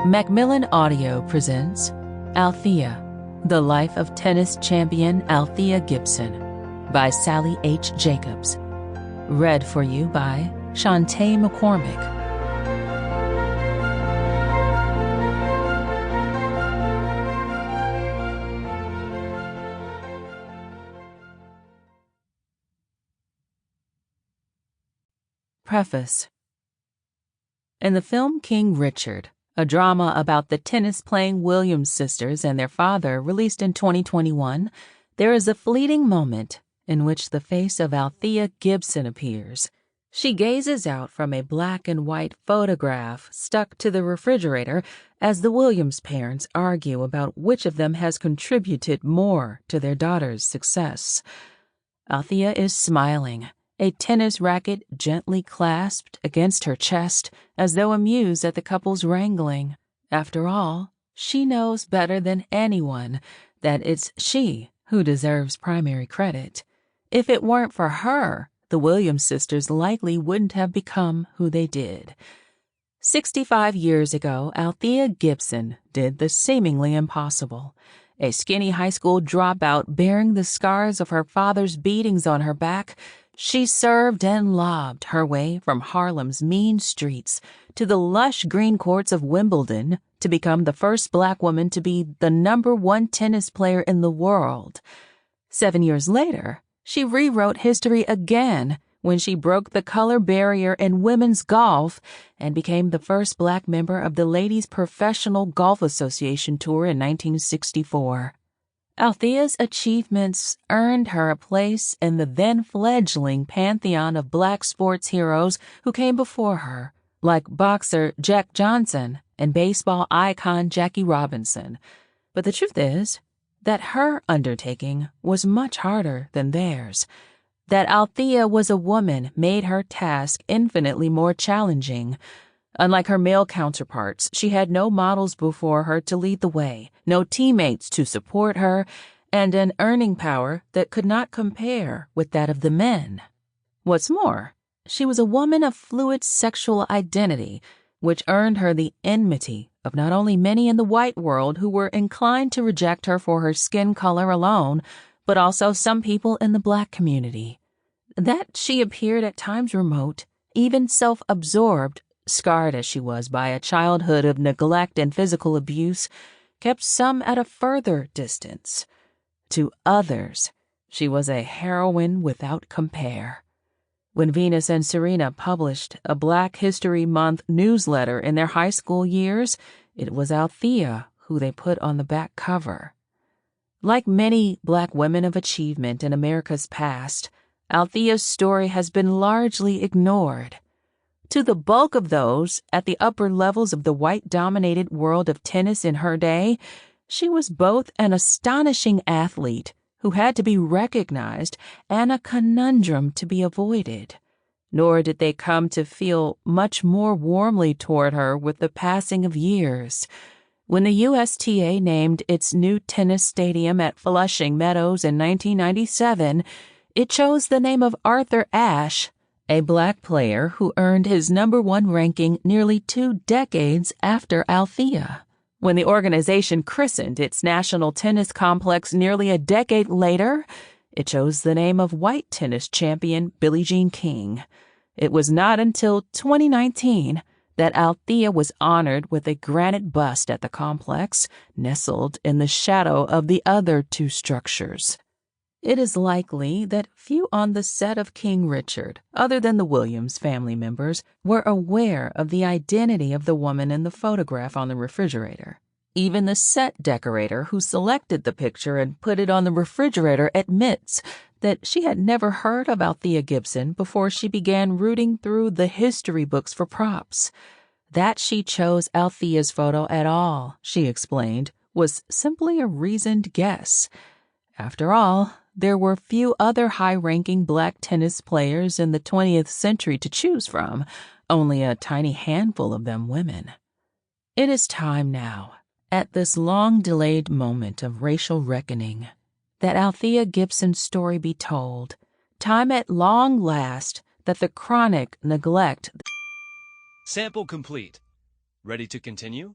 Macmillan Audio presents Althea, The Life of Tennis Champion Althea Gibson by Sally H. Jacobs. Read for you by Chanté McCormick. Preface. In the film King Richard, a drama about the tennis-playing Williams sisters and their father released in 2021, there is a fleeting moment in which the face of Althea Gibson appears. She gazes out from a black and white photograph stuck to the refrigerator as the Williams parents argue about which of them has contributed more to their daughter's success. Althea is smiling, a tennis racket gently clasped against her chest, as though amused at the couple's wrangling. After all, she knows better than anyone that it's she who deserves primary credit. If it weren't for her, the Williams sisters likely wouldn't have become who they did. 65 years ago, Althea Gibson did the seemingly impossible. A skinny high school dropout bearing the scars of her father's beatings on her back, she served and lobbed her way from Harlem's mean streets to the lush green courts of Wimbledon to become the first black woman to be the #1 tennis player in the world. 7 years later, she rewrote history again when she broke the color barrier in women's golf and became the first black member of the Ladies Professional Golf Association Tour in 1964. Althea's achievements earned her a place in the then-fledgling pantheon of black sports heroes who came before her, like boxer Jack Johnson and baseball icon Jackie Robinson. But the truth is that her undertaking was much harder than theirs. That Althea was a woman made her task infinitely more challenging. Unlike her male counterparts, she had no models before her to lead the way, no teammates to support her, and an earning power that could not compare with that of the men. What's more, she was a woman of fluid sexual identity, which earned her the enmity of not only many in the white world who were inclined to reject her for her skin color alone, but also some people in the black community. That she appeared at times remote, even self-absorbed, scarred as she was by a childhood of neglect and physical abuse, kept some at a further distance. To others, she was a heroine without compare. When Venus and Serena published a Black History Month newsletter in their high school years, it was Althea who they put on the back cover. Like many black women of achievement in America's past, Althea's story has been largely ignored. To the bulk of those at the upper levels of the white-dominated world of tennis in her day, she was both an astonishing athlete who had to be recognized and a conundrum to be avoided. Nor did they come to feel much more warmly toward her with the passing of years. When the USTA named its new tennis stadium at Flushing Meadows in 1997, it chose the name of Arthur Ashe, a black player who earned his #1 ranking nearly 2 decades after Althea. When the organization christened its national tennis complex nearly a decade later, it chose the name of white tennis champion Billie Jean King. It was not until 2019 that Althea was honored with a granite bust at the complex, nestled in the shadow of the other 2 structures. It is likely that few on the set of King Richard, other than the Williams family members, were aware of the identity of the woman in the photograph on the refrigerator. Even the set decorator who selected the picture and put it on the refrigerator admits that she had never heard of Althea Gibson before she began rooting through the history books for props. That she chose Althea's photo at all, she explained, was simply a reasoned guess. After all, there were few other high-ranking black tennis players in the 20th century to choose from, only a tiny handful of them women. It is time now, at this long-delayed moment of racial reckoning, that Althea Gibson's story be told. Time at long last that the chronic neglect... Sample complete. Ready to continue?